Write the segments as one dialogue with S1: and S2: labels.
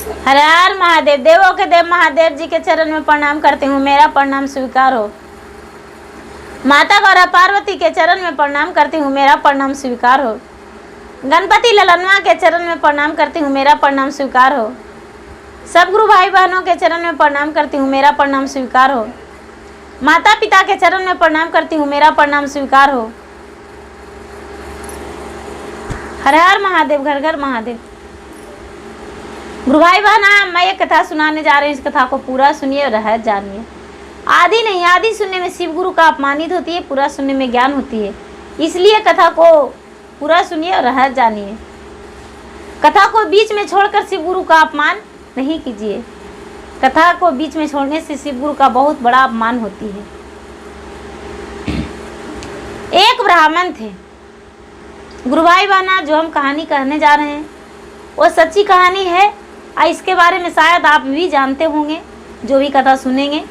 S1: हर हर महादेव। देवों के देव महादेव जी के चरण में प्रणाम करती हूँ, मेरा प्रणाम स्वीकार हो। माता गौरा पार्वती के चरण में प्रणाम करती हूँ, मेरा प्रणाम स्वीकार हो। गणपति ललनवा के चरण में प्रणाम करती हूँ, मेरा प्रणाम स्वीकार हो। सब गुरु भाई बहनों के चरण में प्रणाम करती हूँ, मेरा प्रणाम स्वीकार हो। माता पिता के चरण में प्रणाम करती हूँ, मेरा प्रणाम स्वीकार हो। हर हर महादेव, घर घर महादेव। गुरु भाई बहना, मैं एक कथा सुनाने जा रही हूँ। इस कथा को पूरा सुनिए और रहस्य जानिए। आदि नहीं, आदि सुनने में शिव गुरु का अपमानित होती है, पूरा सुनने में ज्ञान होती है। इसलिए कथा को पूरा सुनिए और रहस्य जानिए। कथा को बीच में छोड़कर शिव गुरु का अपमान नहीं कीजिए। कथा को बीच में छोड़ने से शिव गुरु का बहुत बड़ा अपमान होती है। एक ब्राह्मण थे। गुरु भाई बहना, जो हम कहानी कहने जा रहे हैं वो सच्ची कहानी है। इसके बारे में शायद आप भी जानते होंगे, जो भी कथा सुनेंगे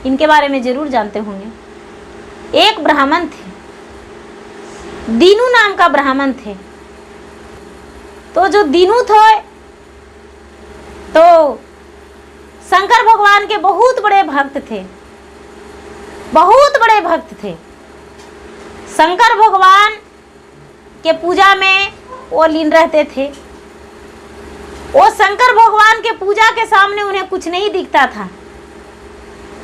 S1: इनके बारे में जरूर जानते होंगे। एक ब्राह्मण थे, दीनू नाम का ब्राह्मण थे। तो जो दीनू थे तो शंकर भगवान के बहुत बड़े भक्त थे, बहुत बड़े भक्त थे। शंकर भगवान के पूजा में वो लीन रहते थे। वो शंकर भगवान के पूजा के सामने उन्हें कुछ नहीं दिखता था।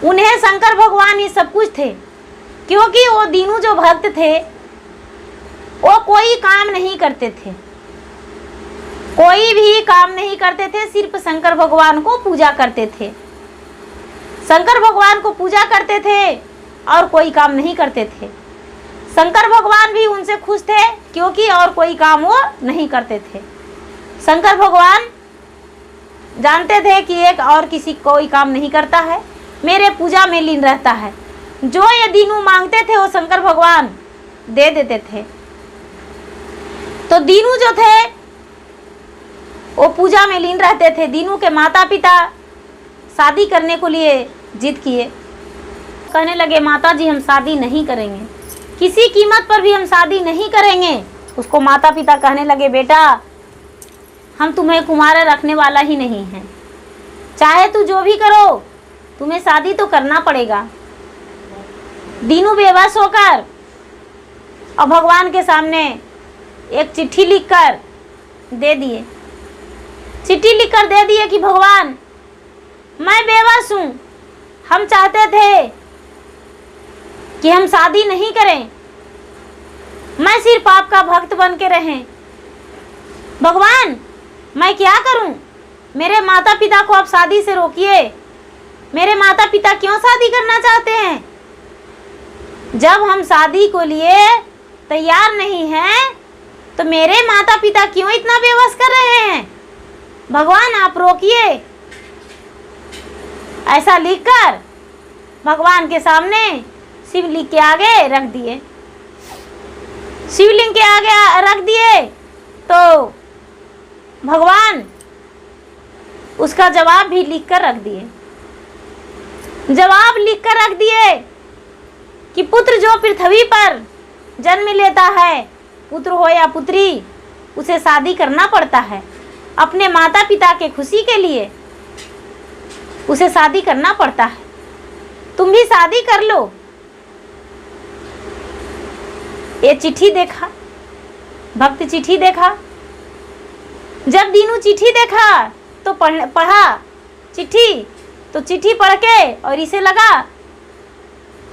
S1: उन्हें शंकर भगवान ही सब कुछ थे, क्योंकि वो दीनू जो भक्त थे वो कोई काम नहीं करते थे, कोई भी काम नहीं करते थे, सिर्फ शंकर भगवान को पूजा करते थे। शंकर भगवान को पूजा करते थे और कोई काम नहीं करते थे। शंकर भगवान भी उनसे खुश थे, क्योंकि और कोई काम वो नहीं करते थे। शंकर भगवान जानते थे कि एक और किसी कोई काम नहीं करता है, मेरे पूजा में लीन रहता है। जो ये दीनू मांगते थे वो शंकर भगवान दे देते थे। तो दीनू जो थे वो पूजा में लीन रहते थे। दीनू के माता पिता शादी करने को लिए जिद किए। कहने लगे, माता जी हम शादी नहीं करेंगे, किसी कीमत पर भी हम शादी नहीं करेंगे। उसको माता पिता कहने लगे, बेटा हम तुम्हें कुंवारा रखने वाला ही नहीं है, चाहे तू जो भी करो तुम्हें शादी तो करना पड़ेगा। दीनू बेबस होकर और भगवान के सामने एक चिट्ठी लिखकर दे दिए। चिट्ठी लिखकर दे दिए कि भगवान मैं बेबस हूँ, हम चाहते थे कि हम शादी नहीं करें, मैं सिर्फ आपका भक्त बन के रहें। भगवान मैं क्या करूं? मेरे माता पिता को आप शादी से रोकिए। मेरे माता पिता क्यों शादी करना चाहते हैं? जब हम शादी को लिए तैयार नहीं हैं तो मेरे माता पिता क्यों इतना बेबस कर रहे हैं? भगवान आप रोकिए। ऐसा लिखकर भगवान के सामने शिवलिंग के आगे रख दिए। शिवलिंग के आगे रख दिए तो भगवान उसका जवाब भी लिखकर रख दिए। जवाब लिखकर रख दिए कि पुत्र जो पृथ्वी पर जन्म लेता है, पुत्र हो या पुत्री, उसे शादी करना पड़ता है। अपने माता पिता के खुशी के लिए उसे शादी करना पड़ता है। तुम भी शादी कर लो। ये चिट्ठी देखा, भक्त चिट्ठी देखा। जब दीनू चिट्ठी देखा तो पढ़ा चिट्ठी, तो चिट्ठी पढ़ के और इसे लगा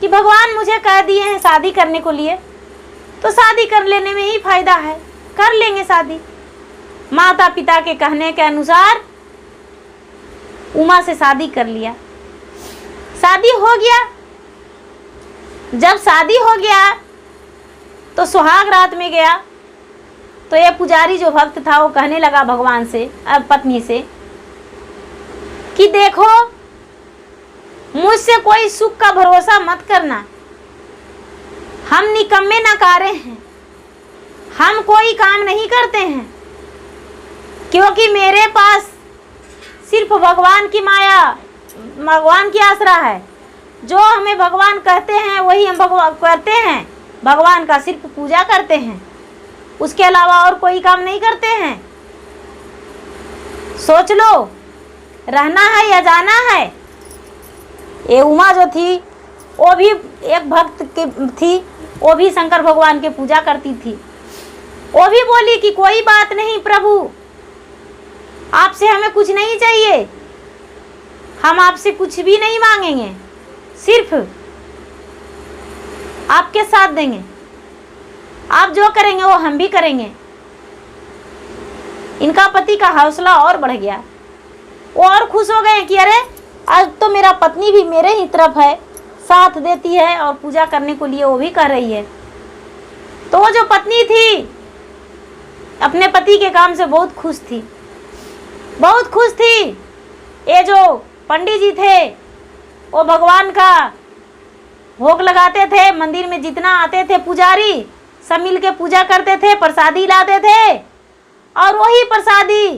S1: कि भगवान मुझे कह दिए हैं शादी करने को लिए, तो शादी कर लेने में ही फायदा है, कर लेंगे शादी। माता पिता के कहने के अनुसार उमा से शादी कर लिया। शादी हो गया। जब शादी हो गया तो सुहाग रात में गया तो ये पुजारी जो भक्त था वो कहने लगा भगवान से, अब पत्नी से, कि देखो मुझसे कोई सुख का भरोसा मत करना, हम निकम्मे नकारे हैं, हम कोई काम नहीं करते हैं, क्योंकि मेरे पास सिर्फ भगवान की माया, भगवान की आसरा है। जो हमें भगवान कहते हैं वही हम भगवान करते हैं, भगवान का सिर्फ पूजा करते हैं, उसके अलावा और कोई काम नहीं करते हैं। सोच लो रहना है या जाना है। ये उमा जो थी वो भी एक भक्त की थी, वो भी शंकर भगवान के पूजा करती थी। वो भी बोली कि कोई बात नहीं प्रभु, आपसे हमें कुछ नहीं चाहिए, हम आपसे कुछ भी नहीं मांगेंगे, सिर्फ आपके साथ देंगे, आप जो करेंगे वो हम भी करेंगे। इनका पति का हौसला और बढ़ गया, वो और खुश हो गए कि अरे आज तो मेरा पत्नी भी मेरे ही तरफ है, साथ देती है और पूजा करने को लिए वो भी कर रही है। तो वो जो पत्नी थी अपने पति के काम से बहुत खुश थी, बहुत खुश थी। ये जो पंडित जी थे वो भगवान का भोग लगाते थे, मंदिर में जितना आते थे पुजारी सब मिल के पूजा करते थे, प्रसादी लाते थे और वही प्रसादी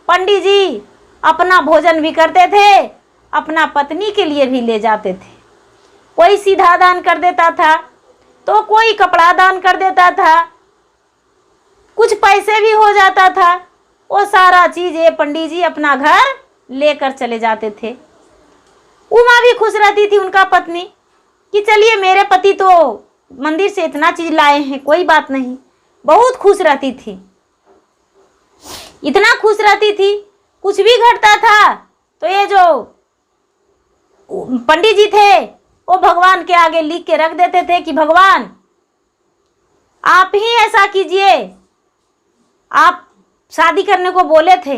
S1: पंडित जी अपना भोजन भी करते थे, अपना पत्नी के लिए भी ले जाते थे। कोई सीधा दान कर देता था तो कोई कपड़ा दान कर देता था, कुछ पैसे भी हो जाता था, वो सारा चीज ये पंडित जी अपना घर लेकर चले जाते थे। उमा भी खुश रहती थी, उनका पत्नी, कि चलिए मेरे पति तो मंदिर से इतना चीज लाए हैं, कोई बात नहीं। बहुत खुश रहती थी, इतना खुश रहती थी, कुछ भी घटता था तो ये जो पंडित जी थे वो भगवान के आगे लिख के रख देते थे कि भगवान आप ही ऐसा कीजिए, आप शादी करने को बोले थे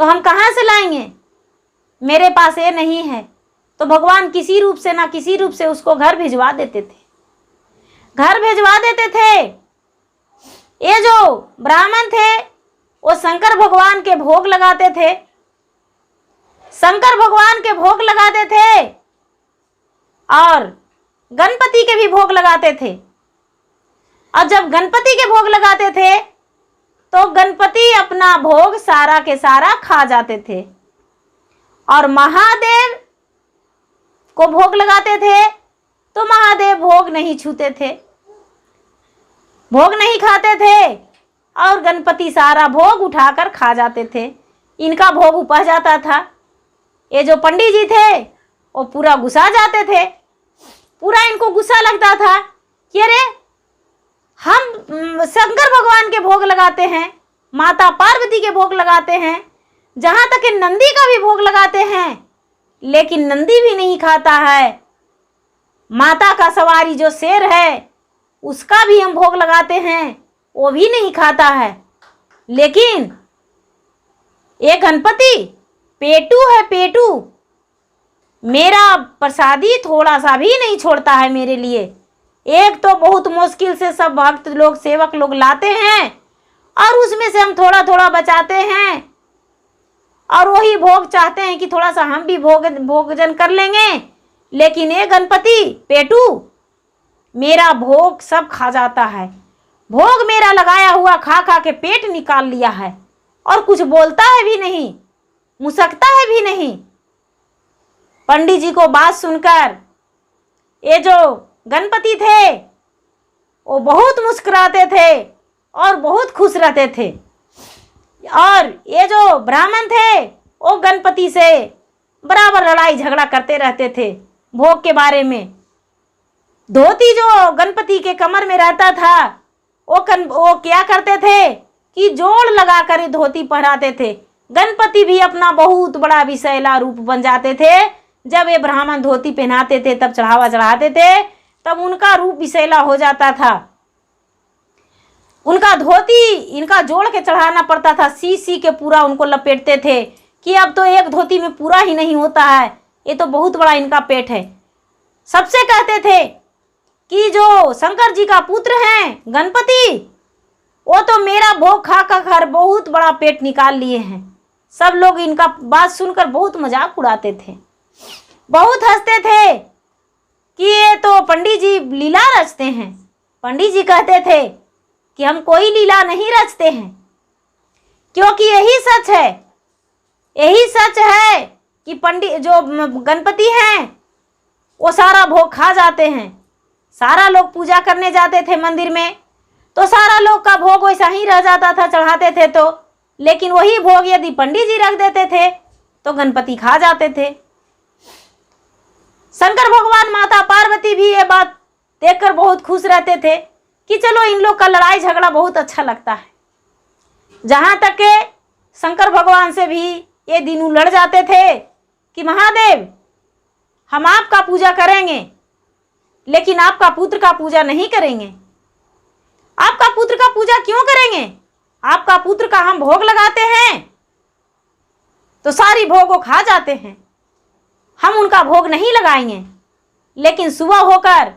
S1: तो हम कहाँ से लाएंगे, मेरे पास ये नहीं है। तो भगवान किसी रूप से ना किसी रूप से उसको घर भिजवा देते थे, घर भिजवा देते थे। ये जो ब्राह्मण थे वो शंकर भगवान के भोग लगाते थे, शंकर भगवान के भोग लगाते थे और गणपति के भी भोग लगाते थे। और जब गणपति के भोग लगाते थे तो गणपति अपना भोग सारा के सारा खा जाते थे और महादेव को भोग लगाते थे तो महादेव भोग नहीं छूते थे, भोग नहीं खाते थे और गणपति सारा भोग उठाकर खा जाते थे। इनका भोग उपज जाता था। ये जो पंडित जी थे वो पूरा गुस्सा जाते थे, पूरा इनको गुस्सा लगता था कि अरे हम शंकर भगवान के भोग लगाते हैं, माता पार्वती के भोग लगाते हैं, जहां तक नंदी का भी भोग लगाते हैं, लेकिन नंदी भी नहीं खाता है। माता का सवारी जो शेर है उसका भी हम भोग लगाते हैं, वो भी नहीं खाता है। लेकिन ये गणपति पेटू है, पेटू मेरा प्रसादी थोड़ा सा भी नहीं छोड़ता है मेरे लिए। एक तो बहुत मुश्किल से सब भक्त लोग सेवक लोग लाते हैं और उसमें से हम थोड़ा थोड़ा बचाते हैं और वही भोग चाहते हैं कि थोड़ा सा हम भी भोजन कर लेंगे। लेकिन ये गणपति पेटू मेरा भोग सब खा जाता है, भोग मेरा लगाया हुआ खा खा के पेट निकाल लिया है और कुछ बोलता है भी नहीं, मुसकता है भी नहीं। पंडित जी को बात सुनकर ये जो गणपति थे वो बहुत मुस्कुराते थे और बहुत खुश रहते थे। और ये जो ब्राह्मण थे वो गणपति से बराबर लड़ाई झगड़ा करते रहते थे भोग के बारे में। धोती जो गणपति के कमर में रहता था वो क्या करते थे कि जोड़ लगा कर धोती पहनाते थे। गणपति भी अपना बहुत बड़ा विषैला रूप बन जाते थे। जब ये ब्राह्मण धोती पहनाते थे तब चढ़ावा चढ़ाते थे, तब उनका रूप विषैला हो जाता था। उनका धोती इनका जोड़ के चढ़ाना पड़ता था, सी के पूरा उनको लपेटते थे कि अब तो एक धोती में पूरा ही नहीं होता है, ये तो बहुत बड़ा इनका पेट है। सबसे कहते थे कि जो शंकर जी का पुत्र हैं गणपति, वो तो मेरा भोग खा कर बहुत बड़ा पेट निकाल लिए हैं। सब लोग इनका बात सुनकर बहुत मजाक उड़ाते थे, बहुत हंसते थे कि ये तो पंडित जी लीला रचते हैं। पंडित जी कहते थे कि हम कोई लीला नहीं रचते हैं, क्योंकि यही सच है, यही सच है कि पंडित जो गणपति हैं वो सारा भोग खा जाते हैं। सारा लोग पूजा करने जाते थे मंदिर में तो सारा लोग का भोग वैसा ही रह जाता था, चढ़ाते थे तो। लेकिन वही भोग यदि पंडित जी रख देते थे तो गणपति खा जाते थे। शंकर भगवान, माता पार्वती भी ये बात देखकर बहुत खुश रहते थे कि चलो इन लोग का लड़ाई झगड़ा बहुत अच्छा लगता है। जहां तक के शंकर भगवान से भी ये दीनू लड़ जाते थे कि महादेव, हम आपका पूजा करेंगे लेकिन आपका पुत्र का पूजा नहीं करेंगे। आपका पुत्र का पूजा क्यों करेंगे? आपका पुत्र का हम भोग लगाते हैं तो सारी भोग वो खा जाते हैं, हम उनका भोग नहीं लगाएंगे। लेकिन सुबह होकर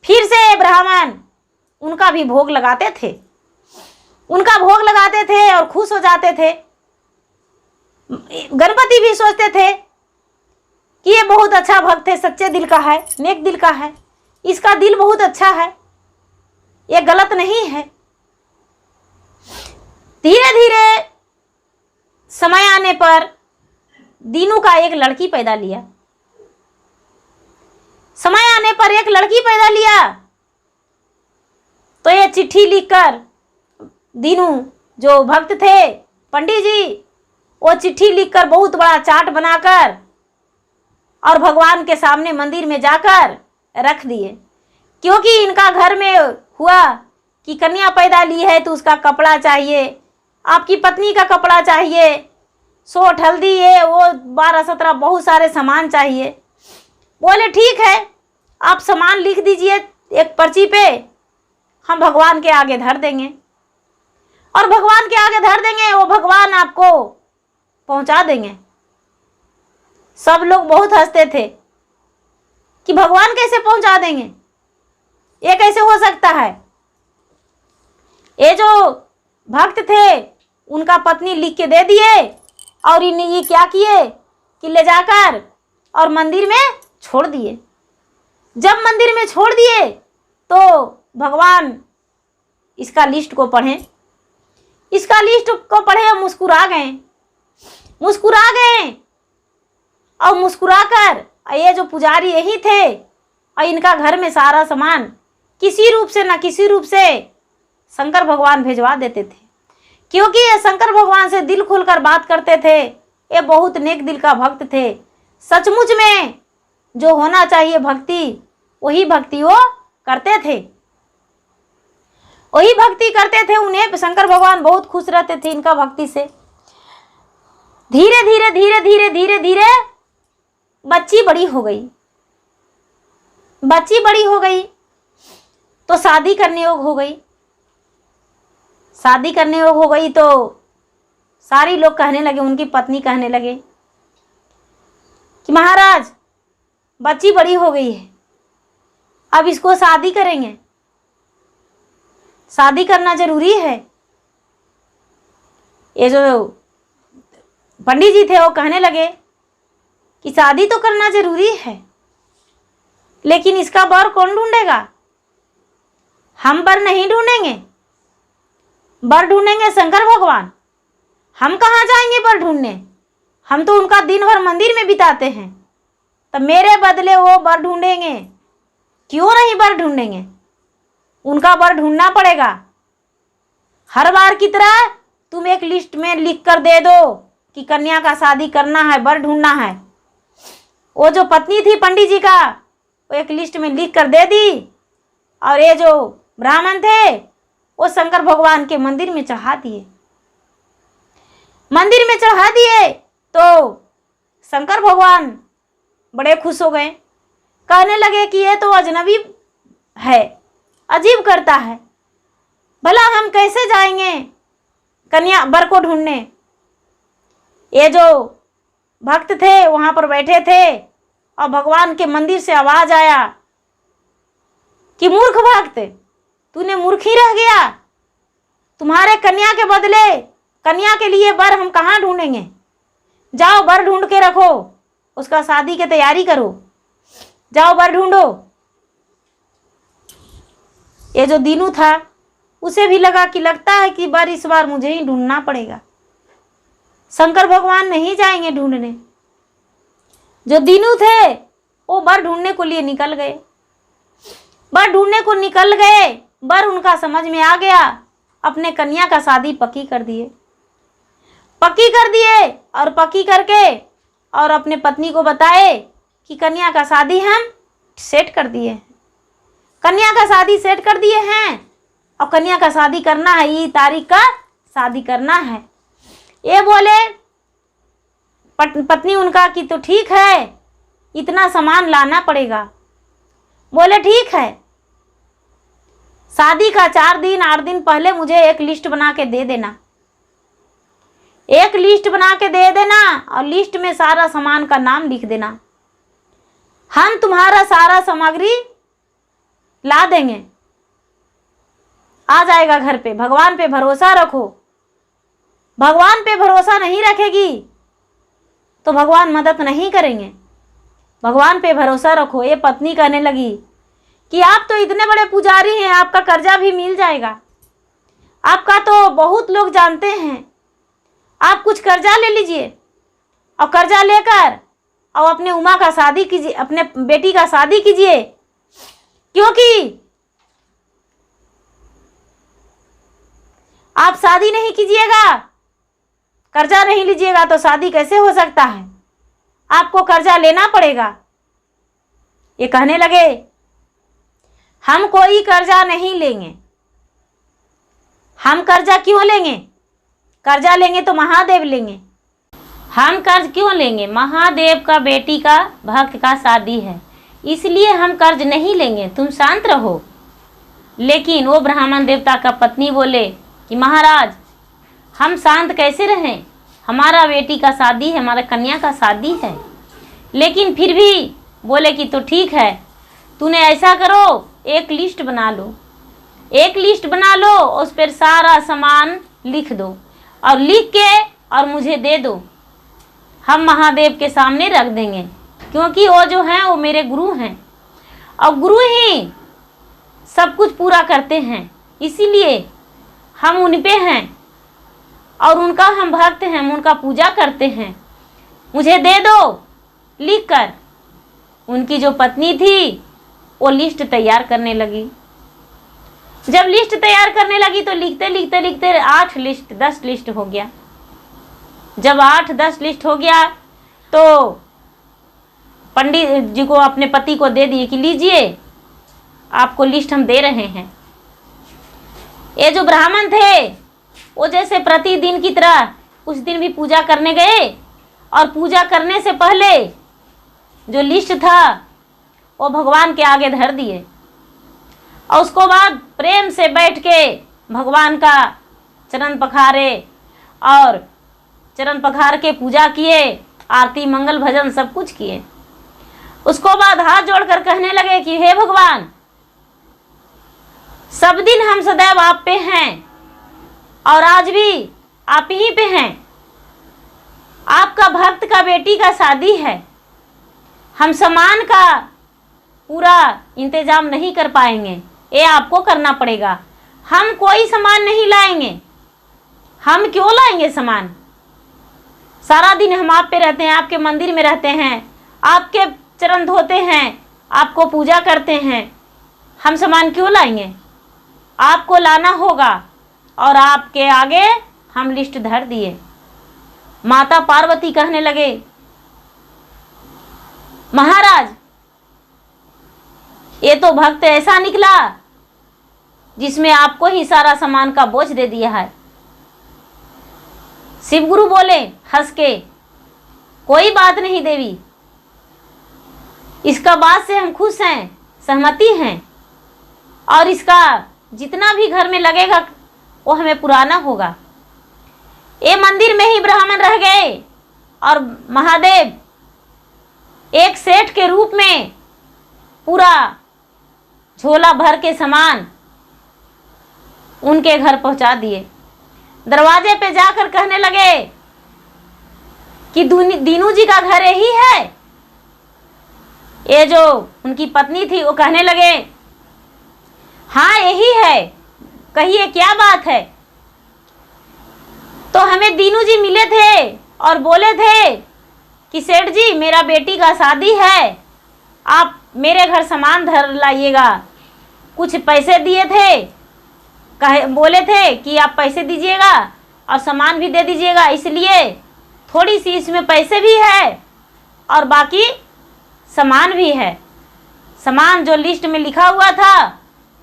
S1: फिर से ब्राह्मण उनका भी भोग लगाते थे, उनका भोग लगाते थे और खुश हो जाते थे। गणपति भी सोचते थे कि ये बहुत अच्छा भक्त है, सच्चे दिल का है, नेक दिल का है, इसका दिल बहुत अच्छा है, ये गलत नहीं है। धीरे धीरे समय आने पर दीनू का एक लड़की पैदा लिया। समय आने पर एक लड़की पैदा लिया तो ये चिट्ठी लिखकर दीनू जो भक्त थे पंडित जी, वो चिट्ठी लिखकर बहुत बड़ा चार्ट बनाकर और भगवान के सामने मंदिर में जाकर रख दिए। क्योंकि इनका घर में हुआ कि कन्या पैदा ली है तो उसका कपड़ा चाहिए, आपकी पत्नी का कपड़ा चाहिए, सोठ हल्दी है वो 12-17 बहुत सारे सामान चाहिए। बोले ठीक है, आप सामान लिख दीजिए एक पर्ची पे, हम भगवान के आगे धर देंगे और भगवान के आगे धर देंगे, वो भगवान आपको पहुंचा देंगे। सब लोग बहुत हंसते थे कि भगवान कैसे पहुंचा देंगे, ये कैसे हो सकता है। ये जो भक्त थे उनका पत्नी लिख के दे दिए और इन्हें ये क्या किए कि ले जाकर और मंदिर में छोड़ दिए। जब मंदिर में छोड़ दिए तो भगवान इसका लिस्ट को पढ़े, इसका लिस्ट को पढ़े और मुस्कुरा गए और मुस्कुराकर ये जो पुजारी यही थे और इनका घर में सारा सामान किसी रूप से ना किसी रूप से शंकर भगवान भिजवा देते थे। क्योंकि ये शंकर भगवान से दिल खोलकर बात करते थे, ये बहुत नेक दिल का भक्त थे। सचमुच में जो होना चाहिए भक्ति, वही भक्ति वो करते थे, वही भक्ति करते थे। उन्हें शंकर भगवान बहुत खुश रहते थे इनका भक्ति से। धीरे धीरे धीरे धीरे धीरे धीरे बच्ची बड़ी हो गई तो शादी करने योग हो गई तो सारी लोग कहने लगे, उनकी पत्नी कहने लगे कि महाराज बच्ची बड़ी हो गई है, अब इसको शादी करेंगे, शादी करना जरूरी है। ये जो पंडित जी थे वो कहने लगे कि शादी तो करना जरूरी है, लेकिन इसका वर कौन ढूंढेगा? हम वर नहीं ढूंढेंगे, वर ढूंढेंगे शंकर भगवान। हम कहाँ जाएंगे वर ढूंढने? हम तो उनका दिन भर मंदिर में बिताते हैं, तो मेरे बदले वो वर ढूंढेंगे। क्यों नहीं वर ढूंढेंगे? उनका वर ढूंढना पड़ेगा। हर बार की तरह तुम एक लिस्ट में लिख कर दे दो कि कन्या का शादी करना है, वर ढूंढना है। वो जो पत्नी थी पंडित जी का, वो एक लिस्ट में लिख कर दे दी और ये जो ब्राह्मण थे वो शंकर भगवान के मंदिर में चढ़ा दिए। मंदिर में चढ़ा दिए तो शंकर भगवान बड़े खुश हो गए, कहने लगे कि ये तो अजनबी है, अजीब करता है, भला हम कैसे जाएंगे कन्या वर को ढूंढने। ये जो भक्त थे वहां पर बैठे थे और भगवान के मंदिर से आवाज आया कि मूर्ख भक्त, तूने मूर्ख ही रह गया, तुम्हारे कन्या के बदले कन्या के लिए वर हम कहाँ ढूंढेंगे? जाओ वर ढूंढ के रखो, उसका शादी की तैयारी करो, जाओ वर ढूंढो। ये जो दीनू था उसे भी लगा कि लगता है कि वर इस बार मुझे ही ढूंढना पड़ेगा, शंकर भगवान नहीं जाएंगे ढूंढने। जो दीनू थे वो वर ढूंढने को लिए निकल गए, वर ढूंढने को निकल गए। वर उनका समझ में आ गया, अपने कन्या का शादी पक्की कर दिए। पक्की कर दिए और पक्की करके और अपने पत्नी को बताए कि कन्या का शादी हम सेट कर दिए हैं, कन्या का शादी सेट कर दिए हैं और कन्या का शादी करना है, ये तारीख का शादी करना है। ये बोले पत्नी उनका कि तो ठीक है, इतना सामान लाना पड़ेगा। बोले ठीक है, शादी का 4 दिन 8 दिन पहले मुझे एक लिस्ट बना के दे देना, एक लिस्ट बना के दे देना और लिस्ट में सारा सामान का नाम लिख देना। हम तुम्हारा सारा सामग्री ला देंगे, आ जाएगा घर पे। भगवान पे भरोसा रखो। भगवान पे भरोसा नहीं रखेगी तो भगवान मदद नहीं करेंगे। भगवान पे भरोसा रखो। ये पत्नी कहने लगी कि आप तो इतने बड़े पुजारी हैं, आपका कर्जा भी मिल जाएगा, आपका तो बहुत लोग जानते हैं, आप कुछ कर्जा ले लीजिए और कर्जा लेकर और अपने उमा का शादी कीजिए, अपने बेटी का शादी कीजिए, क्योंकि आप शादी नहीं कीजिएगा, कर्जा नहीं लीजिएगा तो शादी कैसे हो सकता है, आपको कर्जा लेना पड़ेगा। ये कहने लगे हम कोई कर्जा नहीं लेंगे। हम कर्जा क्यों लेंगे? कर्जा लेंगे तो महादेव लेंगे। हम कर्ज क्यों लेंगे? महादेव का बेटी का भक्त का शादी है, इसलिए हम कर्ज नहीं लेंगे, तुम शांत रहो। लेकिन वो ब्राह्मण देवता का पत्नी बोले कि महाराज हम शांत कैसे रहें, हमारा बेटी का शादी है, हमारा कन्या का शादी है। लेकिन फिर भी बोले कि तो ठीक है, तूने ऐसा करो, एक लिस्ट बना लो, एक लिस्ट बना लो, उस पर सारा सामान लिख दो और लिख के और मुझे दे दो, हम महादेव के सामने रख देंगे, क्योंकि वो जो हैं वो मेरे गुरु हैं और गुरु ही सब कुछ पूरा करते हैं, इसीलिए हम उन पे हैं और उनका हम भक्त हैं, हम उनका पूजा करते हैं, मुझे दे दो लिख कर। उनकी जो पत्नी थी वो लिस्ट तैयार करने लगी। जब लिस्ट तैयार करने लगी तो लिखते लिखते लिखते 8 लिस्ट 10 लिस्ट हो गया। जब 8-10 लिस्ट हो गया तो पंडित जी को, अपने पति को दे दिए कि लीजिए आपको लिस्ट हम दे रहे हैं। ये जो ब्राह्मण थे वो जैसे प्रतिदिन की तरह उस दिन भी पूजा करने गए और पूजा करने से पहले जो लिस्ट था वो भगवान के आगे धर दिए और उसको बाद प्रेम से बैठ के भगवान का चरण पखारे और चरण पखार के पूजा किए, आरती मंगल भजन सब कुछ किए। उसको बाद हाथ जोड़कर कहने लगे कि हे भगवान, सब दिन हम सदैव आप पे हैं और आज भी आप ही पे हैं। आपका भक्त का बेटी का शादी है, हम सामान का पूरा इंतजाम नहीं कर पाएंगे, ये आपको करना पड़ेगा। हम कोई सामान नहीं लाएंगे, हम क्यों लाएंगे सामान? सारा दिन हम आप पे रहते हैं, आपके मंदिर में रहते हैं, आपके चरण धोते हैं, आपको पूजा करते हैं, हम सामान क्यों लाएंगे? आपको लाना होगा। और आपके आगे हम लिस्ट धर दिए। माता पार्वती कहने लगे महाराज, ये तो भक्त ऐसा निकला जिसमें आपको ही सारा सामान का बोझ दे दिया है। शिव गुरु बोले हंस के, कोई बात नहीं देवी, इसका बात से हम खुश हैं, सहमति हैं और इसका जितना भी घर में लगेगा वो हमें पुराना होगा। ये मंदिर में ही ब्राह्मण रह गए और महादेव एक सेठ के रूप में पूरा झोला भर के सामान उनके घर पहुंचा दिए। दरवाजे पे जाकर कहने लगे कि दीनू जी का घर यही है। ये जो उनकी पत्नी थी वो कहने लगे हाँ यही है, कहिए क्या बात है। तो हमें दीनू जी मिले थे और बोले थे कि सेठ जी मेरा बेटी का शादी है, आप मेरे घर सामान धर लाइएगा। कुछ पैसे दिए थे, बोले थे कि आप पैसे दीजिएगा और सामान भी दे दीजिएगा, इसलिए थोड़ी सी इसमें पैसे भी है और बाकी सामान भी है। सामान जो लिस्ट में लिखा हुआ था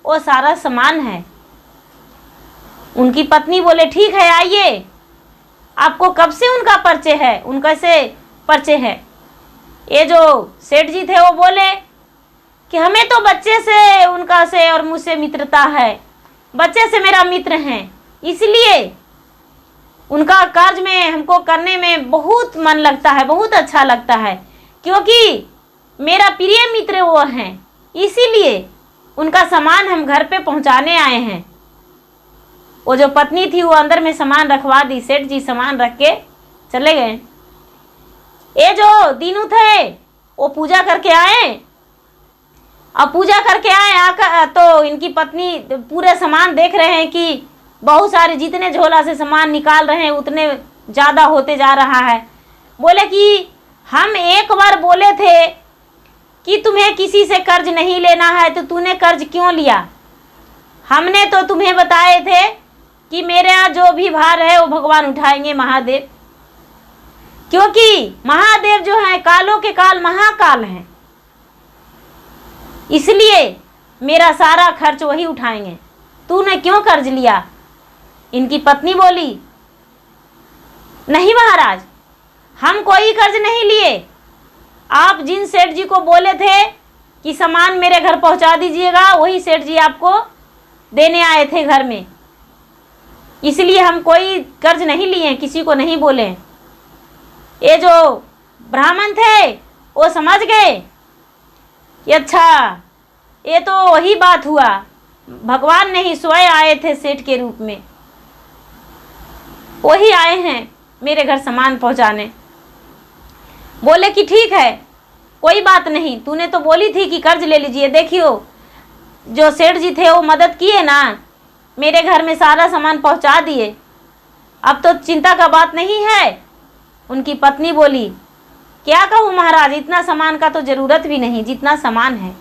S1: वो सारा सामान है। उनकी पत्नी बोले ठीक है आइए। आपको कब से उनका परिचय है, उनका से परिचय है? ये जो सेठ जी थे वो बोले कि हमें तो बच्चे से उनका से और मुझसे मित्रता है, बच्चे से मेरा मित्र हैं, इसलिए उनका कार्य में हमको करने में बहुत मन लगता है, बहुत अच्छा लगता है, क्योंकि मेरा प्रिय मित्र वो हैं, इसीलिए उनका सामान हम घर पे पहुंचाने आए हैं। वो जो पत्नी थी वो अंदर में सामान रखवा दी। सेठ जी सामान रख के चले गए। ये जो दीनू थे वो पूजा करके आए। अब पूजा करके आए आकर तो इनकी पत्नी पूरे सामान देख रहे हैं कि बहुत सारे जितने झोला से सामान निकाल रहे हैं उतने ज़्यादा होते जा रहा है। बोले कि हम एक बार बोले थे कि तुम्हें किसी से कर्ज नहीं लेना है, तो तूने कर्ज क्यों लिया? हमने तो तुम्हें बताए थे कि मेरे यहाँ जो भी भार है वो भगवान उठाएंगे, महादेव, क्योंकि महादेव जो है कालों के काल महाकाल हैं, इसलिए मेरा सारा खर्च वही उठाएंगे, तूने क्यों कर्ज लिया? इनकी पत्नी बोली नहीं महाराज, हम कोई कर्ज नहीं लिए। आप जिन सेठ जी को बोले थे कि सामान मेरे घर पहुंचा दीजिएगा, वही सेठ जी आपको देने आए थे घर में, इसलिए हम कोई कर्ज नहीं लिए, किसी को नहीं बोले। ये जो ब्राह्मण थे वो समझ गए कि अच्छा ये तो वही बात हुआ, भगवान नहीं स्वयं आए थे सेठ के रूप में, वही आए हैं मेरे घर सामान पहुंचाने। बोले कि ठीक है कोई बात नहीं, तूने तो बोली थी कि कर्ज ले लीजिए। देखियो जो सेठ जी थे वो मदद किए ना, मेरे घर में सारा सामान पहुंचा दिए, अब तो चिंता का बात नहीं है। उनकी पत्नी बोली क्या कहूँ महाराज, इतना सामान का तो ज़रूरत भी नहीं, जितना सामान है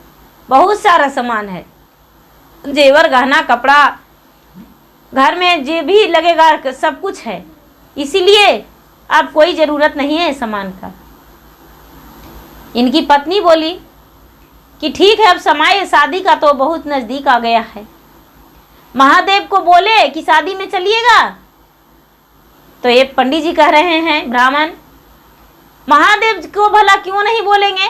S1: बहुत सारा सामान है, जेवर गहना कपड़ा घर में जो भी लगेगा सब कुछ है, इसीलिए अब कोई ज़रूरत नहीं है सामान का। इनकी पत्नी बोली कि ठीक है, अब समय शादी का तो बहुत नज़दीक आ गया है, महादेव को बोले कि शादी में चलिएगा। तो ये पंडित जी कह रहे हैं ब्राह्मण, महादेव को भला क्यों नहीं बोलेंगे?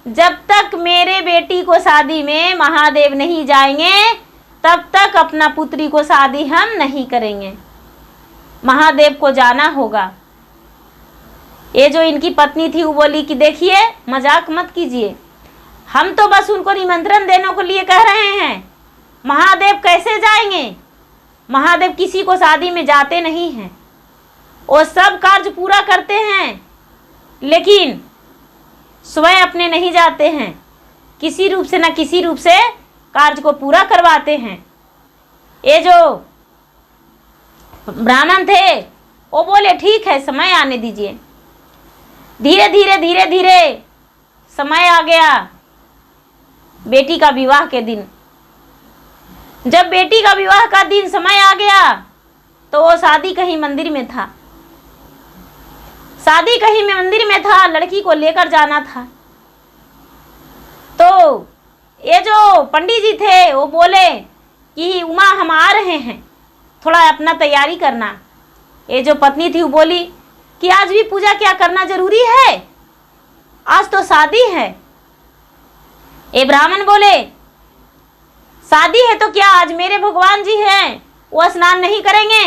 S1: जब तक मेरे बेटी को शादी में महादेव नहीं जाएंगे तब तक अपना पुत्री को शादी हम नहीं करेंगे, महादेव को जाना होगा। ये जो इनकी पत्नी थी वो बोली कि देखिए मजाक मत कीजिए, हम तो बस उनको निमंत्रण देने को लिए कह रहे हैं, महादेव कैसे जाएंगे? महादेव किसी को शादी में जाते नहीं हैं, वो सब कार्य पूरा करते हैं लेकिन स्वयं अपने नहीं जाते हैं, किसी रूप से न किसी रूप से कार्य को पूरा करवाते हैं। ये जो ब्राह्मण थे वो बोले ठीक है समय आने दीजिए। धीरे धीरे समय आ गया बेटी का विवाह के दिन। जब बेटी का विवाह का दिन समय आ गया तो वो शादी कहीं मंदिर में था, शादी कहीं में मंदिर में था, लड़की को लेकर जाना था। तो ये जो पंडित जी थे वो बोले कि उमा हम आ रहे हैं, थोड़ा अपना तैयारी करना। ये जो पत्नी थी वो बोली कि आज भी पूजा क्या करना जरूरी है, आज तो शादी है। ये ब्राह्मण बोले शादी है तो क्या आज मेरे भगवान जी हैं, वो स्नान नहीं करेंगे,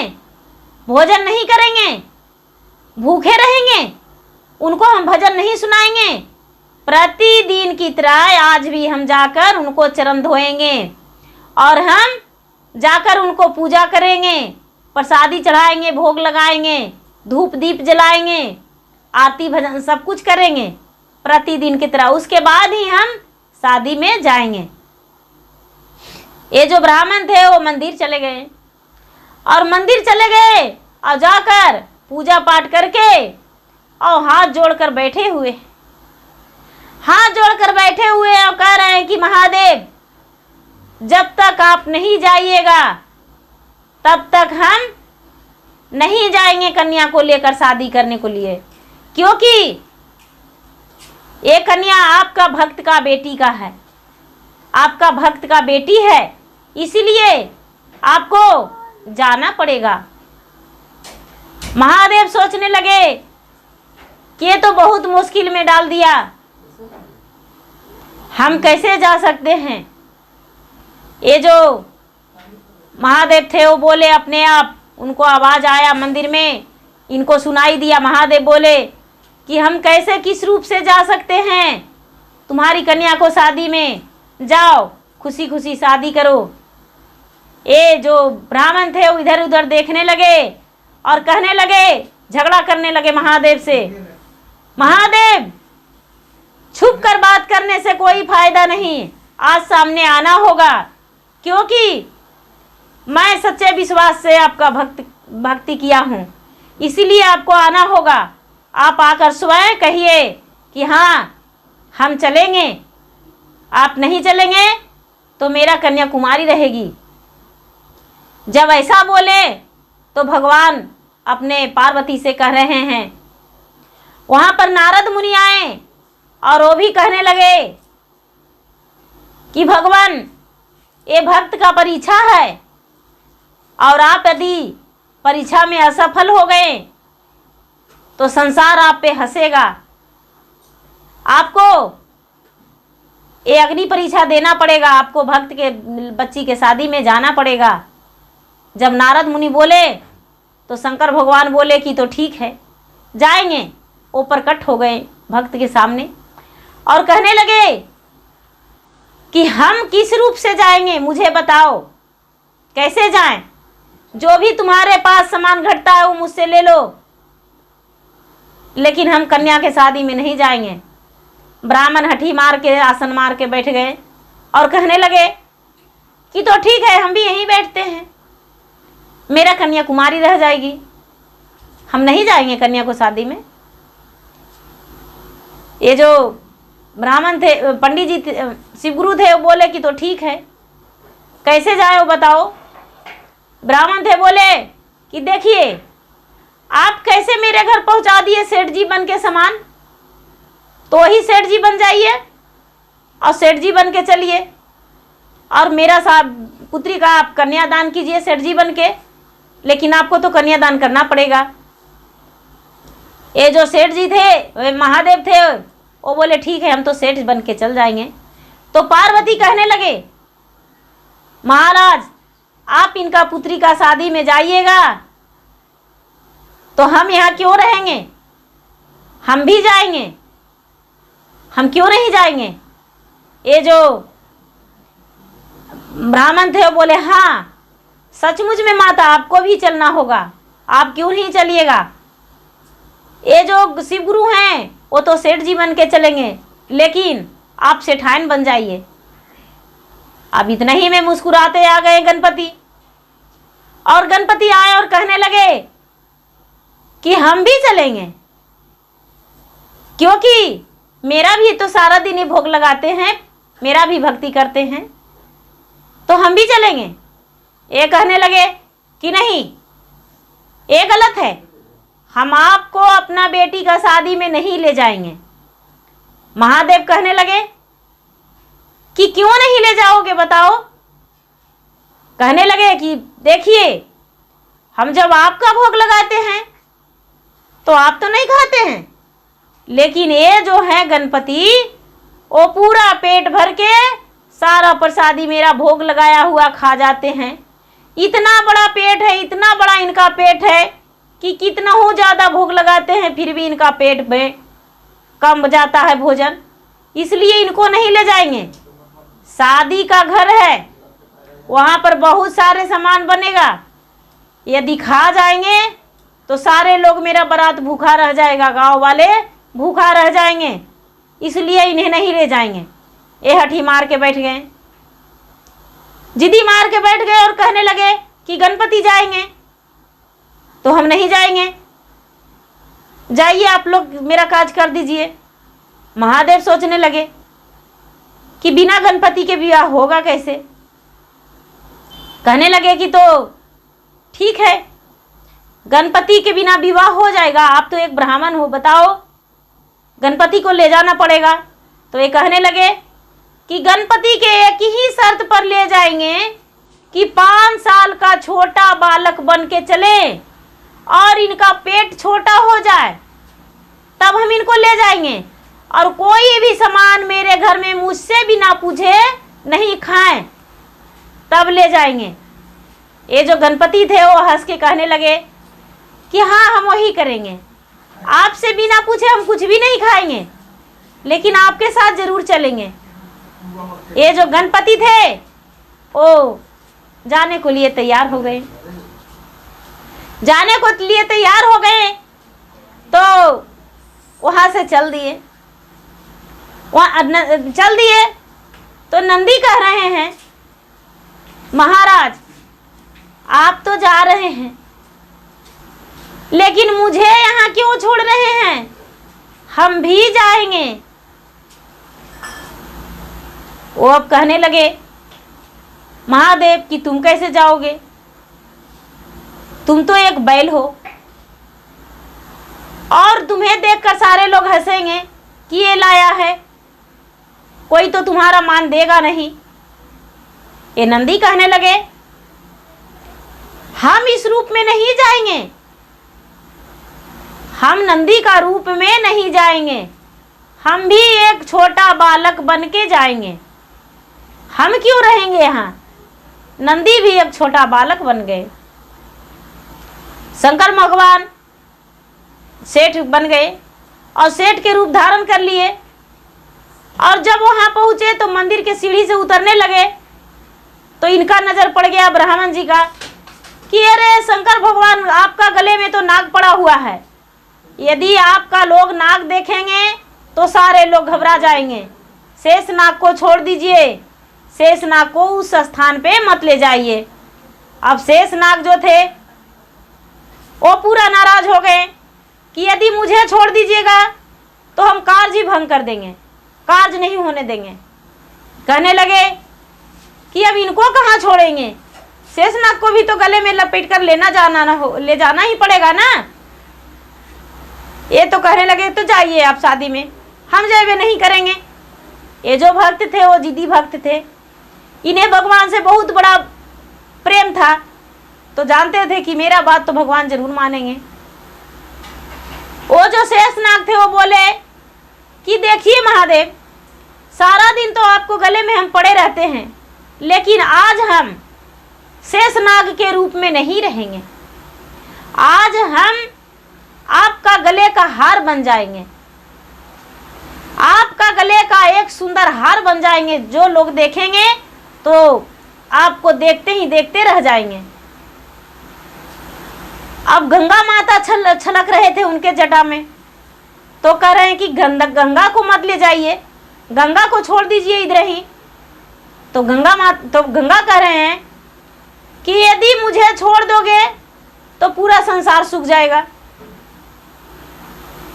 S1: भोजन नहीं करेंगे, भूखे रहेंगे, उनको हम भजन नहीं सुनाएंगे? प्रतिदिन की तरह आज भी हम जाकर उनको चरण धोएंगे और हम जाकर उनको पूजा करेंगे, प्रसादी चढ़ाएंगे, भोग लगाएंगे, धूप दीप जलाएंगे, आरती भजन सब कुछ करेंगे प्रतिदिन की तरह, उसके बाद ही हम शादी में जाएंगे। ये जो ब्राह्मण थे वो मंदिर चले गए और मंदिर चले गए और जाकर पूजा पाठ करके और हाथ जोड़कर बैठे हुए और कह रहे हैं कि महादेव जब तक आप नहीं जाइएगा तब तक हम नहीं जाएंगे कन्या को लेकर शादी करने को लिए, क्योंकि ये कन्या आपका भक्त का बेटी का है, आपका भक्त का बेटी है, इसलिए आपको जाना पड़ेगा। महादेव सोचने लगे कि ये तो बहुत मुश्किल में डाल दिया, हम कैसे जा सकते हैं। ये जो महादेव थे वो बोले अपने आप, उनको आवाज़ आया मंदिर में, इनको सुनाई दिया। महादेव बोले कि हम कैसे किस रूप से जा सकते हैं, तुम्हारी कन्या को शादी में, जाओ खुशी खुशी शादी करो। ये जो ब्राह्मण थे वो इधर उधर देखने लगे और कहने लगे, झगड़ा करने लगे महादेव से। महादेव, छुप कर बात करने से कोई फायदा नहीं, आज सामने आना होगा, क्योंकि मैं सच्चे विश्वास से आपका भक्ति किया हूँ, इसीलिए आपको आना होगा। आप आकर स्वयं कहिए कि हाँ हम चलेंगे, आप नहीं चलेंगे तो मेरा कन्याकुमारी रहेगी। जब ऐसा बोले तो भगवान अपने पार्वती से कह रहे हैं। वहाँ पर नारद मुनि आए और वो भी कहने लगे कि भगवान, ये भक्त का परीक्षा है और आप यदि परीक्षा में असफल हो गए तो संसार आप पे हंसेगा, आपको ये अग्नि परीक्षा देना पड़ेगा, आपको भक्त के बच्ची के शादी में जाना पड़ेगा। जब नारद मुनि बोले तो शंकर भगवान बोले कि तो ठीक है, जाएंगे। वो प्रकट हो गए भक्त के सामने और कहने लगे कि हम किस रूप से जाएंगे, मुझे बताओ कैसे जाएं, जो भी तुम्हारे पास सामान घटता है वो मुझसे ले लो, लेकिन हम कन्या के शादी में नहीं जाएंगे। ब्राह्मण हठी मार के, आसन मार के बैठ गए और कहने लगे कि तो ठीक है, हम भी यहीं बैठते हैं, मेरा कन्याकुमारी रह जाएगी, हम नहीं जाएंगे कन्या को शादी में। ये जो ब्राह्मण थे, पंडित जी शिवगुरु थे, वो बोले कि तो ठीक है, कैसे जाए वो बताओ। ब्राह्मण थे बोले कि देखिए, आप कैसे मेरे घर पहुंचा दिए सेठ जी बन के सामान, तो ही सेठ जी बन जाइए और सेठ जी बन के चलिए, और मेरा पुत्री का आप कन्यादान कीजिए सेठ जी बन के, लेकिन आपको तो कन्यादान करना पड़ेगा। ये जो सेठ जी थे, वे महादेव थे, वो बोले ठीक है, हम तो सेठ बन के चल जाएंगे। तो पार्वती कहने लगे, महाराज आप इनका पुत्री का शादी में जाइएगा तो हम यहाँ क्यों रहेंगे, हम भी जाएंगे, हम क्यों नहीं जाएंगे। ये जो ब्राह्मण थे वो बोले हाँ सचमुच में माता, आपको भी चलना होगा, आप क्यों नहीं चलिएगा। ये जो शिवगुरु हैं वो तो सेठ जी बन के चलेंगे, लेकिन आप सेठान बन जाइए। अब इतना ही में मुस्कुराते आ गए गणपति, और गणपति आए और कहने लगे कि हम भी चलेंगे, क्योंकि मेरा भी तो सारा दिन ही भोग लगाते हैं, मेरा भी भक्ति करते हैं, तो हम भी चलेंगे। ये कहने लगे कि नहीं, ये गलत है, हम आपको अपना बेटी का शादी में नहीं ले जाएंगे। महादेव कहने लगे कि क्यों नहीं ले जाओगे बताओ। कहने लगे कि देखिए, हम जब आपका भोग लगाते हैं तो आप तो नहीं खाते हैं, लेकिन ये जो है गणपति, वो पूरा पेट भर के सारा प्रसादी मेरा भोग लगाया हुआ खा जाते हैं। इतना बड़ा पेट है, इतना बड़ा इनका पेट है कि कितना हो ज़्यादा भोग लगाते हैं फिर भी इनका पेट में कम जाता है भोजन, इसलिए इनको नहीं ले जाएंगे। शादी का घर है, वहाँ पर बहुत सारे सामान बनेगा, यदि खा जाएंगे तो सारे लोग मेरा बारात भूखा रह जाएगा, गांव वाले भूखा रह जाएंगे, इसलिए इन्हें नहीं ले जाएंगे। ये हठी मार के बैठ गए, जिद्दी मार के बैठ गए और कहने लगे कि गणपति जाएंगे तो हम नहीं जाएंगे, जाइए आप लोग मेरा काज कर दीजिए। महादेव सोचने लगे कि बिना गणपति के विवाह होगा कैसे। कहने लगे कि तो ठीक है, गणपति के बिना विवाह हो जाएगा? आप तो एक ब्राह्मण हो, बताओ, गणपति को ले जाना पड़ेगा। तो ये कहने लगे कि गणपति के एक ही शर्त पर ले जाएंगे कि 5 साल का छोटा बालक बन के चले और इनका पेट छोटा हो जाए, तब हम इनको ले जाएंगे। और कोई भी सामान मेरे घर में मुझसे बिना पूछे नहीं खाएं, तब ले जाएंगे। ये जो गणपति थे वो हंस के कहने लगे कि हाँ, हम वही करेंगे, आपसे बिना पूछे हम कुछ भी नहीं खाएंगे, लेकिन आपके साथ जरूर चलेंगे। ये जो गणपति थे वो जाने को लिए तैयार हो गए। जाने को लिए तैयार हो गए तो वहां से चल दिए। चल दिए तो नंदी कह रहे हैं, महाराज आप तो जा रहे हैं, लेकिन मुझे यहाँ क्यों छोड़ रहे हैं? हम भी जाएंगे। वो अब कहने लगे, महादेव कि तुम कैसे जाओगे? तुम तो एक बैल हो और तुम्हें देखकर सारे लोग हंसेंगे कि ये लाया है, कोई तो तुम्हारा मान देगा नहीं। ये नंदी कहने लगे, हम इस रूप में नहीं जाएंगे, हम नंदी का रूप में नहीं जाएंगे, हम भी एक छोटा बालक बन के जाएंगे। हम क्यों रहेंगे यहाँ? नंदी भी एक छोटा बालक बन गए। शंकर भगवान सेठ बन गए और सेठ के रूप धारण कर लिए। और जब वहां पहुंचे तो मंदिर के सीढ़ी से उतरने लगे तो इनका नजर पड़ गया ब्राह्मण जी का कि अरे शंकर भगवान, आपका गले में तो नाग पड़ा हुआ है, यदि आपका लोग नाग देखेंगे तो सारे लोग घबरा जाएंगे। शेष नाग को छोड़ दीजिए, शेष नाग को उस स्थान पे मत ले जाइए। अब शेष नाग जो थे वो पूरा नाराज हो गए कि यदि मुझे छोड़ दीजिएगा तो हम कार्य भंग कर देंगे, कार्य नहीं होने देंगे। कहने लगे कि अब इनको कहाँ छोड़ेंगे, शेषनाग को भी तो गले में लपेट कर ले जाना ही पड़ेगा ना। ये तो कहने लगे तो जाइए आप शादी में, हम जाए नहीं करेंगे। ये जो भक्त थे वो जिद्दी भक्त थे, इन्हें भगवान से बहुत बड़ा प्रेम था, तो जानते थे कि मेरा बात तो भगवान जरूर मानेंगे। वो जो शेषनाग थे वो बोले कि देखिए महादेव, सारा दिन तो आपको गले में हम पड़े रहते हैं, लेकिन आज हम शेषनाग के रूप में नहीं रहेंगे, आज हम आपका गले का हार बन जाएंगे, आपका गले का एक सुंदर हार बन जाएंगे, जो लोग देखेंगे तो आपको देखते ही देखते रह जाएंगे। अब गंगा माता छलक रहे थे उनके जटा में, तो कह रहे हैं कि गंगा को मत ले जाइए, गंगा को छोड़ दीजिए इधर ही। तो गंगा कह रहे हैं कि यदि मुझे छोड़ दोगे तो पूरा संसार सूख जाएगा।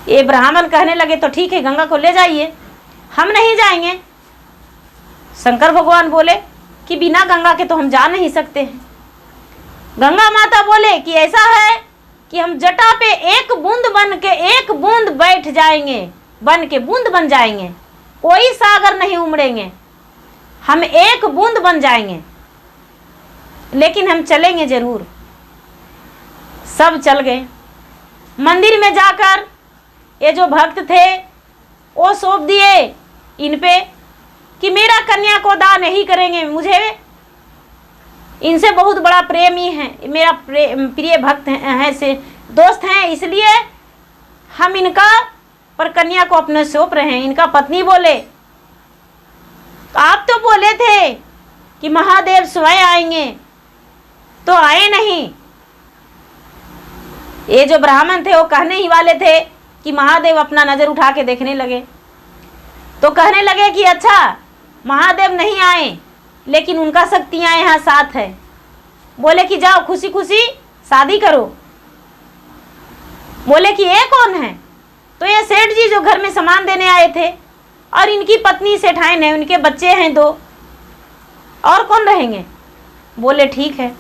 S1: ये ब्राह्मण कहने लगे तो ठीक है, गंगा को ले जाइए, हम नहीं जाएंगे। शंकर भगवान बोले कि बिना गंगा के तो हम जा नहीं सकते हैं। गंगा माता बोले कि ऐसा है कि हम जटा पे एक बूंद बन के एक बूंद बैठ जाएंगे, बन के बूंद बन जाएंगे, कोई सागर नहीं उमड़ेंगे, हम एक बूंद बन जाएंगे, लेकिन हम चलेंगे जरूर। सब चल गए। मंदिर में जाकर ये जो भक्त थे वो सौंप दिए इन पे कि मेरा कन्या को दान नहीं करेंगे, मुझे इनसे बहुत बड़ा प्रेमी है, मेरा प्रिय भक्त हैं, से दोस्त हैं, इसलिए हम इनका पर कन्या को अपने सौंप रहे हैं। इनका पत्नी बोले आप तो बोले थे कि महादेव स्वयं आएंगे, तो आए नहीं। ये जो ब्राह्मण थे वो कहने ही वाले थे कि महादेव अपना नजर उठा के देखने लगे, तो कहने लगे कि अच्छा महादेव नहीं आए, लेकिन उनका शक्तियां यहाँ साथ है। बोले कि जाओ खुशी खुशी शादी करो। बोले कि ये कौन है? तो ये सेठ जी जो घर में सामान देने आए थे, और इनकी पत्नी सेठाइन है, उनके बच्चे हैं 2, और कौन रहेंगे? बोले ठीक है।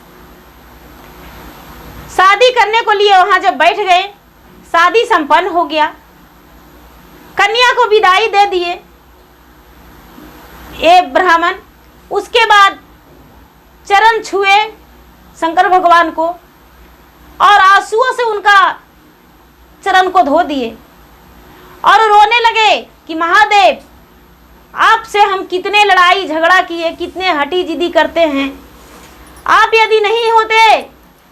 S1: शादी करने को लिए वहां जब बैठ गए, शादी संपन्न हो गया, कन्या को विदाई दे दिए ये ब्राह्मण। उसके बाद चरण छुए शंकर भगवान को और आंसुओं से उनका चरण को धो दिए और रोने लगे कि महादेव, आपसे हम कितने लड़ाई झगड़ा किए, कितने हटी जिदी करते हैं, आप यदि नहीं होते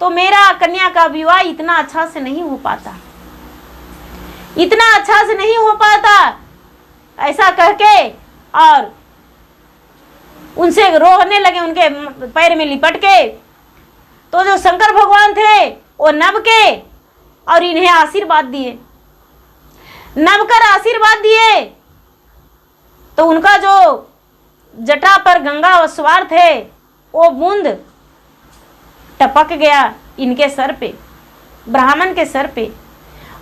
S1: तो मेरा कन्या का विवाह इतना अच्छा से नहीं हो पाता, इतना अच्छा से नहीं हो पाता। ऐसा कह के और उनसे रोने लगे, उनके पैर में लिपट के। तो जो शंकर भगवान थे वो नभ के और इन्हें आशीर्वाद दिए, नभ कर आशीर्वाद दिए। तो उनका जो जटा पर गंगा सवार थे वो बूंद टपक गया इनके सर पे, ब्राह्मण के सर पे।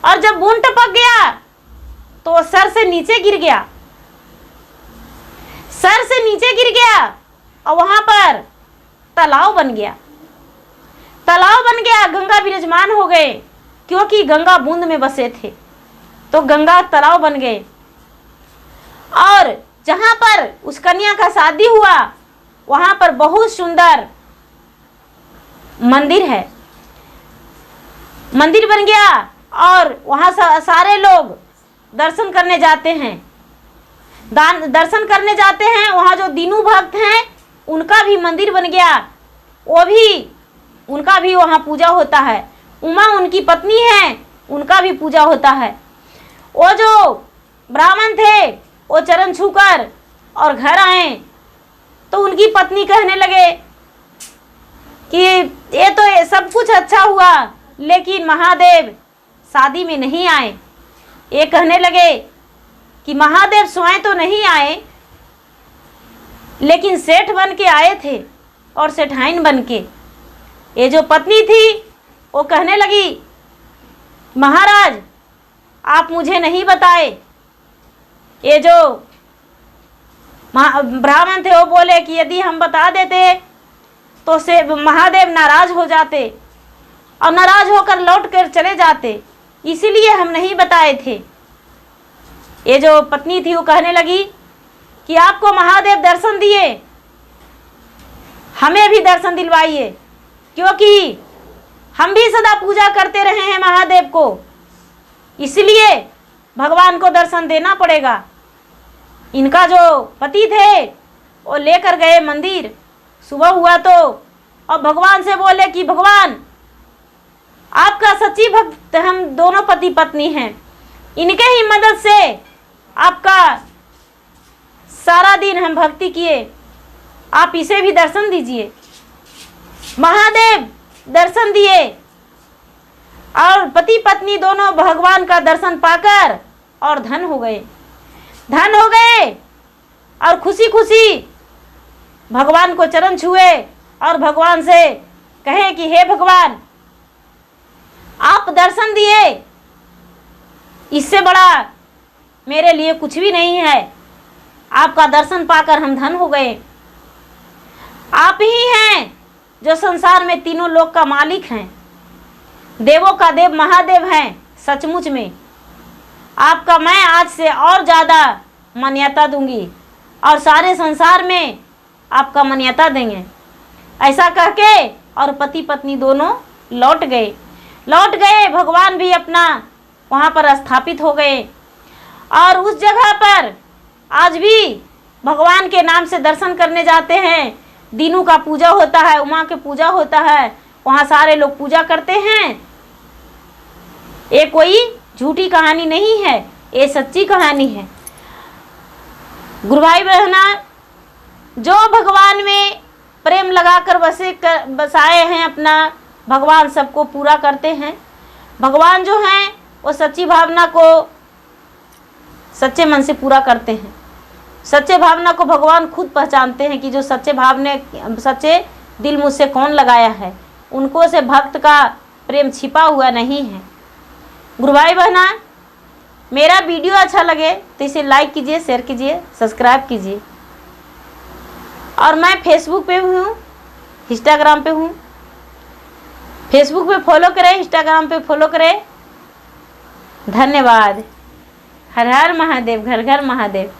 S1: और जब बूंद टपक गया तो वो सर से नीचे गिर गया, सर से नीचे गिर गया और वहां पर तालाब बन गया, तालाब बन गया। गंगा विराजमान हो गए क्योंकि गंगा बूंद में बसे थे, तो गंगा तालाब बन गए। और जहां पर उस कन्या का शादी हुआ वहां पर बहुत सुंदर मंदिर है, मंदिर बन गया और वहां सारे लोग दर्शन करने जाते हैं, दर्शन करने जाते हैं। वहां जो दीनू भक्त हैं उनका भी मंदिर बन गया, वो भी उनका भी वहां पूजा होता है। उमा उनकी पत्नी है, उनका भी पूजा होता है। वो जो ब्राह्मण थे वो चरण छूकर और घर आए तो उनकी पत्नी कहने लगे कि ये तो सब कुछ अच्छा हुआ लेकिन महादेव शादी में नहीं आए। ये कहने लगे कि महादेव स्वयं तो नहीं आए लेकिन सेठ बन के आए थे और सेठाइन बन के। ये जो पत्नी थी वो कहने लगी महाराज आप मुझे नहीं बताए। ये जो ब्राह्मण थे वो बोले कि यदि हम बता देते तो से महादेव नाराज हो जाते और नाराज होकर लौट कर चले जाते, इसीलिए हम नहीं बताए थे। ये जो पत्नी थी वो कहने लगी कि आपको महादेव दर्शन दिए, हमें भी दर्शन दिलवाइए क्योंकि हम भी सदा पूजा करते रहे हैं महादेव को, इसलिए भगवान को दर्शन देना पड़ेगा। इनका जो पति थे वो लेकर गए मंदिर। सुबह हुआ तो और भगवान से बोले कि भगवान आपका सच्ची भक्त हम दोनों पति पत्नी हैं, इनके ही मदद से आपका सारा दिन हम भक्ति किए, आप इसे भी दर्शन दीजिए। महादेव दर्शन दिए और पति पत्नी दोनों भगवान का दर्शन पाकर और धन हो गए, धन हो गए और खुशी खुशी भगवान को चरण छुए और भगवान से कहे कि हे भगवान आप दर्शन दिए, इससे बड़ा मेरे लिए कुछ भी नहीं है, आपका दर्शन पाकर हम धन हो गए। आप ही हैं जो संसार में तीनों लोक का मालिक हैं, देवों का देव महादेव हैं। सचमुच में आपका मैं आज से और ज़्यादा मान्यता दूंगी और सारे संसार में आपका मान्यता देंगे। ऐसा कह के और पति पत्नी दोनों लौट गए। भगवान भी अपना वहाँ पर स्थापित हो गए और उस जगह पर आज भी भगवान के नाम से दर्शन करने जाते हैं। दीनू का पूजा होता है, उमा के पूजा होता है, वहाँ सारे लोग पूजा करते हैं। ये कोई झूठी कहानी नहीं है, ये सच्ची कहानी है। गुरु भाई बहना, जो भगवान में प्रेम लगाकर बसाए हैं अपना, भगवान सबको पूरा करते हैं। भगवान जो हैं वो सच्ची भावना को सच्चे मन से पूरा करते हैं। सच्चे भावना को भगवान खुद पहचानते हैं कि जो सच्चे दिल मुझसे कौन लगाया है, उनको से भक्त का प्रेम छिपा हुआ नहीं है। गुरु भाई बहना, मेरा वीडियो अच्छा लगे तो इसे लाइक कीजिए, शेयर कीजिए, सब्सक्राइब कीजिए। और मैं फेसबुक पे हूँ, इंस्टाग्राम पे हूँ, फेसबुक पे फॉलो करें, इंस्टाग्राम पे फॉलो करें। धन्यवाद। हर हर महादेव, घर घर महादेव।